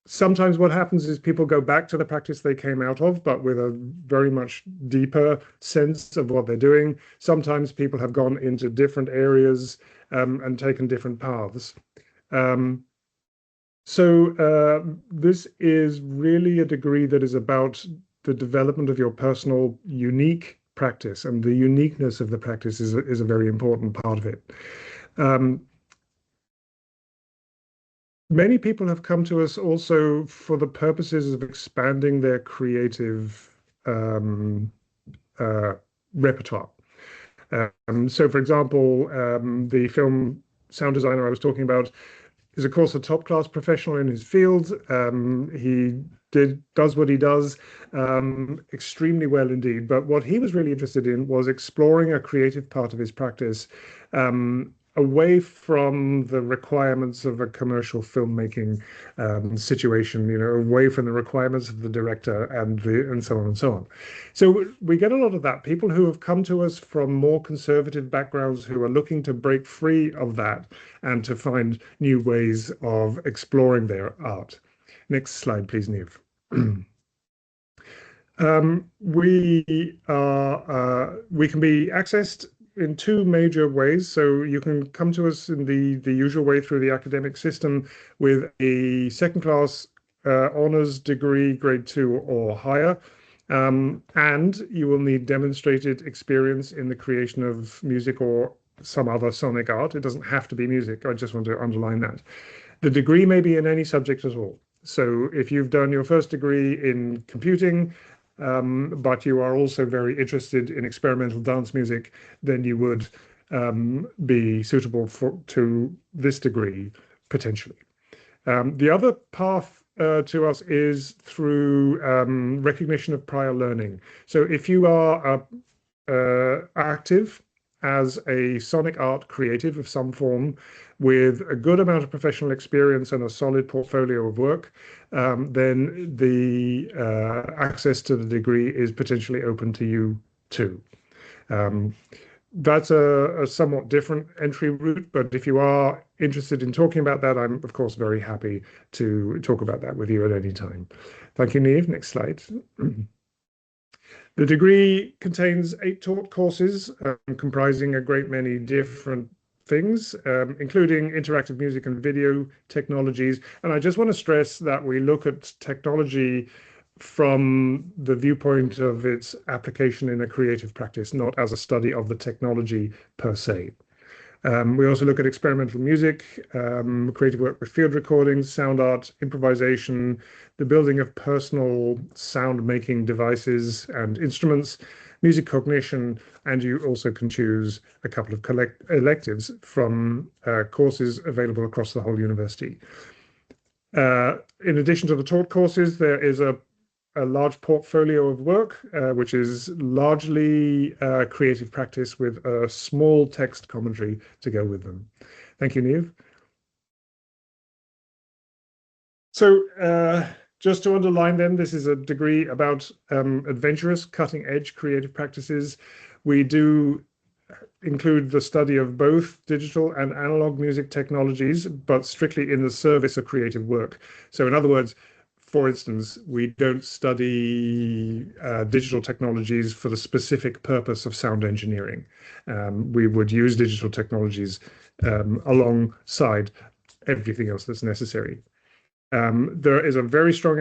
Sometimes what happens is people go back to the practice they came out of, but with a very much deeper sense of what they're doing. Sometimes people have gone into different areas and taken different paths. This is really a degree that is about the development of your personal unique practice, and the uniqueness of the practice is a very important part of it. Many people have come to us also for the purposes of expanding their creative repertoire. So, for example, the film sound designer I was talking about is, of course, a top-class professional in his field. He does what he does extremely well indeed. But what he was really interested in was exploring a creative part of his practice away from the requirements of a commercial filmmaking situation, away from the requirements of the director and so on and so on. So we get a lot of that. People who have come to us from more conservative backgrounds who are looking to break free of that and to find new ways of exploring their art. Next slide, please, Neve. We can be accessed in two major ways. So you can come to us in the usual way through the academic system with a second-class honours degree, grade 2 or higher. And you will need demonstrated experience in the creation of music or some other sonic art. It doesn't have to be music. I just want to underline that. The degree may be in any subject at all. So if you've done your first degree in computing, but you are also very interested in experimental dance music, then you would be suitable to this degree, potentially. The other path to us is through recognition of prior learning. So if you are active as a sonic art creative of some form with a good amount of professional experience and a solid portfolio of work, then the access to the degree is potentially open to you too. That's a somewhat different entry route, but if you are interested in talking about that, I'm of course very happy to talk about that with you at any time. Thank you, Neve. Next slide. The degree contains 8 taught courses comprising a great many different things, including interactive music and video technologies. And I just want to stress that we look at technology from the viewpoint of its application in a creative practice, not as a study of the technology per se. We also look at experimental music, creative work with field recordings, sound art, improvisation, the building of personal sound-making devices and instruments, music cognition, and you also can choose a couple of electives from courses available across the whole university. In addition to the taught courses, there is a large portfolio of work, which is largely creative practice with a small text commentary to go with them. Thank you, Neve. So just to underline then, this is a degree about adventurous, cutting-edge creative practices. We do include the study of both digital and analog music technologies, but strictly in the service of creative work. So in other words, for instance, we don't study digital technologies for the specific purpose of sound engineering. We would use digital technologies alongside everything else that's necessary. There is a very strong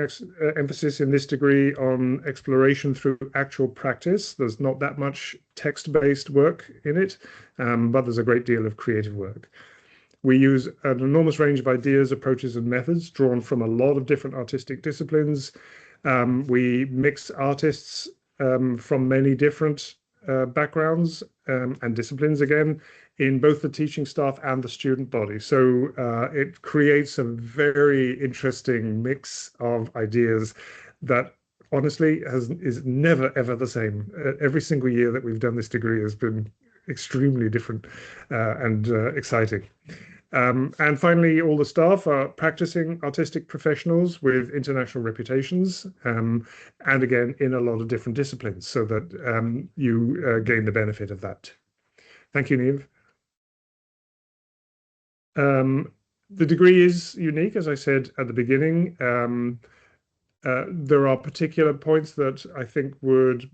emphasis in this degree on exploration through actual practice. There's not that much text-based work in it, but there's a great deal of creative work. We use an enormous range of ideas, approaches, and methods drawn from a lot of different artistic disciplines. We mix artists from many different backgrounds and disciplines again in both the teaching staff and the student body. So it creates a very interesting mix of ideas that honestly is never ever the same. Every single year that we've done this degree has been extremely different and exciting. And finally, all the staff are practicing artistic professionals with international reputations, and again, in a lot of different disciplines, so that you gain the benefit of that. Thank you, Niamh. The degree is unique, as I said at the beginning. There are particular points that I think would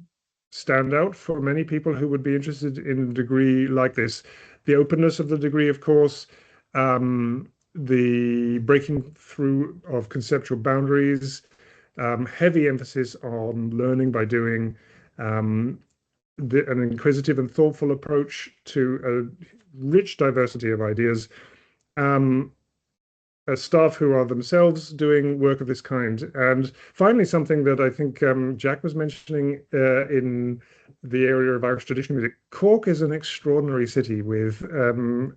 stand out for many people who would be interested in a degree like this. The openness of the degree, of course, the breaking through of conceptual boundaries, heavy emphasis on learning by doing, an inquisitive and thoughtful approach to a rich diversity of ideas, staff who are themselves doing work of this kind. And finally, something that I think Jack was mentioning in the area of Irish traditional music, Cork is an extraordinary city with an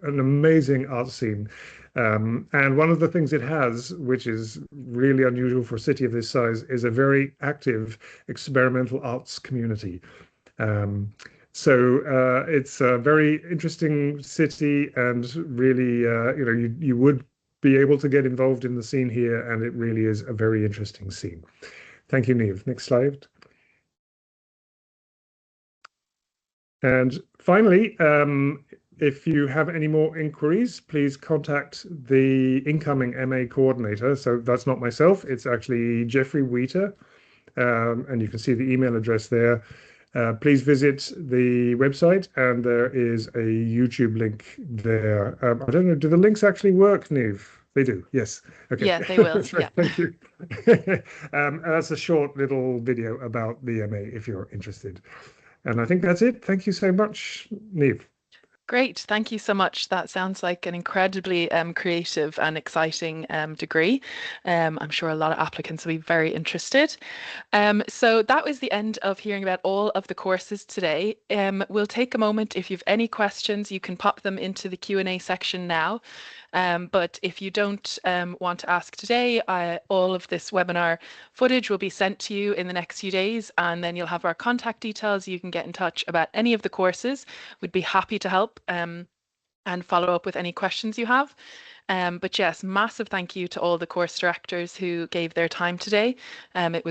amazing art scene. And one of the things it has, which is really unusual for a city of this size, is a very active experimental arts community. So it's a very interesting city, and really, you would be able to get involved in the scene here, and it really is a very interesting scene. Thank you, Niamh. Next slide. And finally, if you have any more inquiries, please contact the incoming MA coordinator. So that's not myself, it's actually Jeffrey Wheater, and you can see the email address there. Please visit the website, and there is a YouTube link there. I don't know, do the links actually work, Niamh? They do, yes. Okay. Yeah, they will. That's right. Yeah. Thank you. That's a short little video about the MA if you're interested. And I think that's it. Thank you so much, Niamh. Great, thank you so much. That sounds like an incredibly creative and exciting degree. I'm sure a lot of applicants will be very interested. So that was the end of hearing about all of the courses today. We'll take a moment. If you've any questions, you can pop them into the Q&A section now. But if you don't want to ask today, all of this webinar footage will be sent to you in the next few days, and then you'll have our contact details. You can get in touch about any of the courses. We'd be happy to help and follow up with any questions you have. But yes, massive thank you to all the course directors who gave their time today. It was